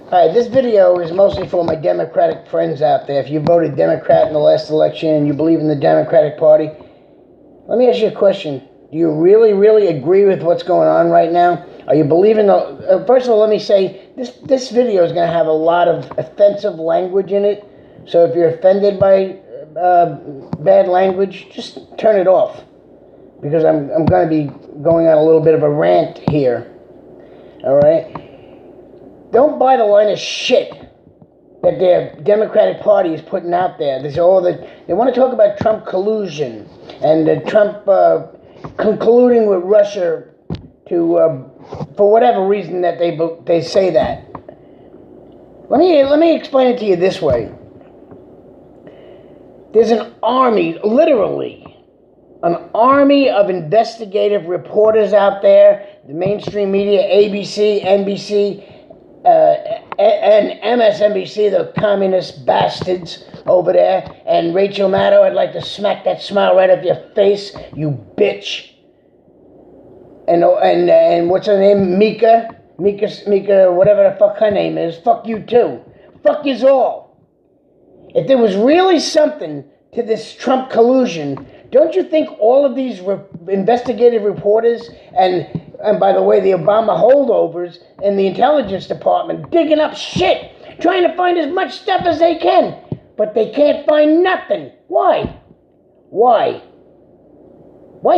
Alright, this video is mostly for my Democratic friends out there. If you voted Democrat in the last election and you believe in the Democratic Party, let me ask you a question. Do you really agree with what's going on right now? Are you believing the... first of all, let me say, this video is going to have a lot of offensive language in it. So if you're offended by bad language, just turn it off. Because I'm going to be going on a little bit of a rant here. Alright? Don't buy the line of shit that their Democratic Party is putting out there. They want to talk about Trump collusion and Trump colluding with Russia to for whatever reason that they say that. Let me explain it to you this way. There's an army, literally, an army of investigative reporters out there. The mainstream media, ABC, NBC. And MSNBC, the communist bastards over there, and Rachel Maddow, I'd like to smack that smile right off your face, you bitch. And what's her name? Mika, whatever the fuck her name is. Fuck you too. Fuck yous all. If there was really something to this Trump collusion, don't you think all of these investigative reporters and by the way, the Obama holdovers in the intelligence department digging up shit, trying to find as much stuff as they can, but they can't find nothing. Why? Why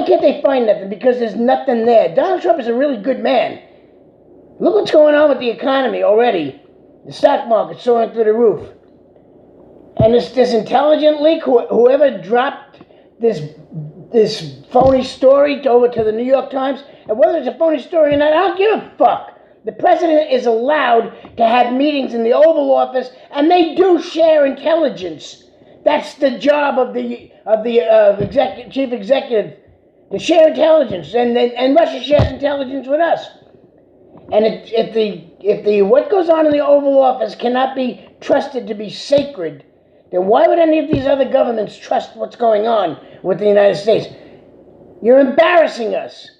can't they find nothing? Because there's nothing there. Donald Trump is a really good man. Look what's going on with the economy already. The stock market's soaring through the roof. And this intelligent leak, whoever dropped this phony story over to the New York Times, and whether it's a phony story or not, I don't give a fuck. The president is allowed to have meetings in the Oval Office, and they do share intelligence. That's the job of the chief executive, to share intelligence, and Russia shares intelligence with us. And if the what goes on in the Oval Office cannot be trusted to be sacred, then why would any of these other governments trust what's going on with the United States? You're embarrassing us.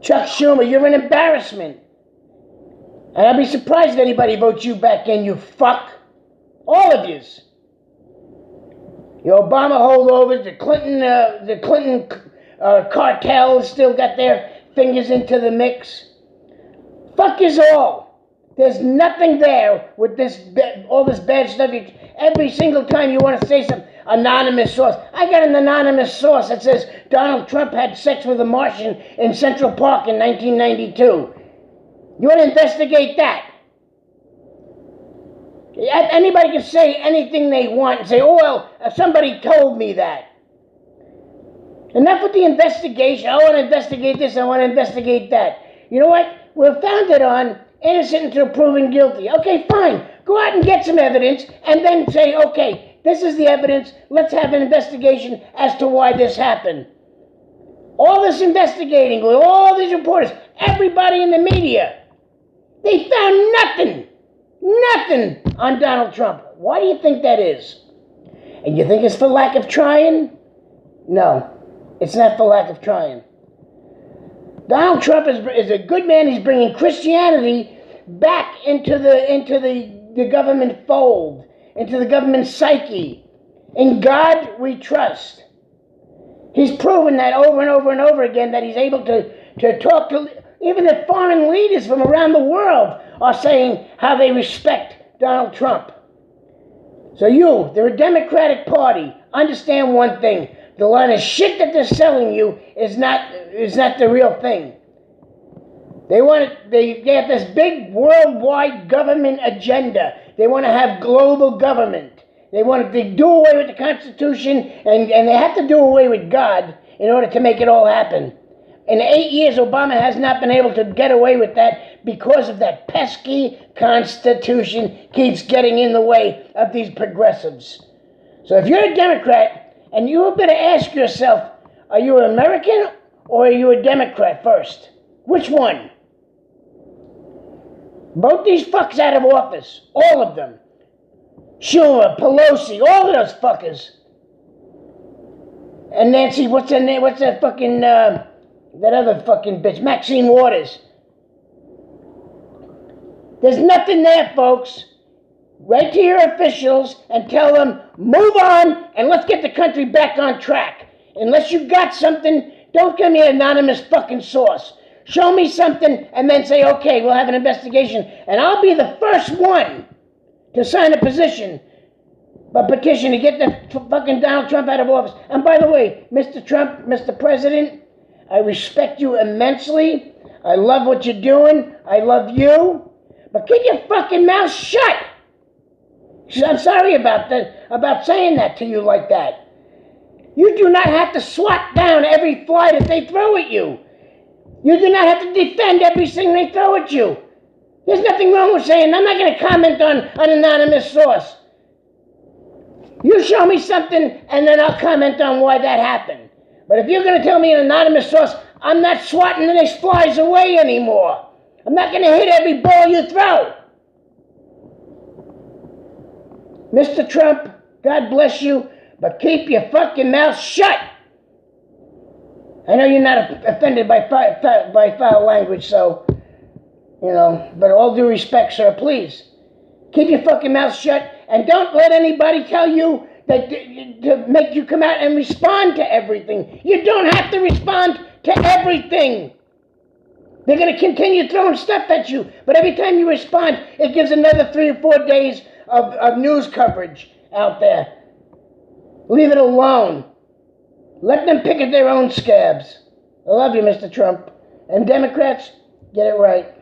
Chuck Schumer, you're an embarrassment. And I'd be surprised if anybody votes you back in, you fuck. All of yous. The Obama holdovers, the Clinton cartel still got their fingers into the mix. Fuck yous all. There's nothing there with all this bad stuff. Every single time you want to say some anonymous source. I got an anonymous source that says Donald Trump had sex with a Martian in Central Park in 1992. You want to investigate that? Anybody can say anything they want and say, oh, well, somebody told me that. Enough with the investigation. I want to investigate this, I want to investigate that. You know what? We're founded on innocent until proven guilty. Okay, fine. Go out and get some evidence and then say, okay, this is the evidence. Let's have an investigation as to why this happened. All this investigating with all these reporters, everybody in the media, they found nothing on Donald Trump. Why do you think that is? And you think it's for lack of trying? No, it's not for lack of trying. Donald Trump is a good man. He's bringing Christianity back into the government fold, into the government psyche. In God we trust. He's proven that over and over and over again that he's able to talk to, even the foreign leaders from around the world are saying how they respect Donald Trump. So the Democratic Party, understand one thing. The line of shit that they're selling you is not the real thing. They have this big worldwide government agenda. They want to have global government. They want to do away with the Constitution, and they have to do away with God in order to make it all happen. In 8 years, Obama has not been able to get away with that because of that pesky Constitution keeps getting in the way of these progressives. So if you're a Democrat, and you better ask yourself, are you an American or are you a Democrat first? Which one? Vote these fucks out of office. All of them. Schumer, Pelosi, all of those fuckers. And Nancy, what's her name? What's that fucking, that other fucking bitch? Maxine Waters. There's nothing there, folks. Write to your officials and tell them, move on and let's get the country back on track. Unless you got something, don't give me an anonymous fucking source. Show me something and then say, okay, we'll have an investigation. And I'll be the first one to sign a petition to get the fucking Donald Trump out of office. And by the way, Mr. Trump, Mr. President, I respect you immensely. I love what you're doing. I love you. But keep your fucking mouth shut. I'm sorry about saying that to you like that. You do not have to swat down every fly that they throw at you. You do not have to defend everything they throw at you. There's nothing wrong with saying, I'm not going to comment on an anonymous source. You show me something, and then I'll comment on why that happened. But if you're going to tell me an anonymous source, I'm not swatting these flies away anymore. I'm not going to hit every ball you throw. Mr. Trump, God bless you, but keep your fucking mouth shut. I know you're not offended by foul language, so, but all due respect, sir, please. Keep your fucking mouth shut, and don't let anybody tell you that to make you come out and respond to everything. You don't have to respond to everything. They're going to continue throwing stuff at you, but every time you respond, it gives another 3 or 4 days of news coverage out there. Leave it alone. Let them pick at their own scabs. I love you, Mr. Trump. And Democrats, get it right.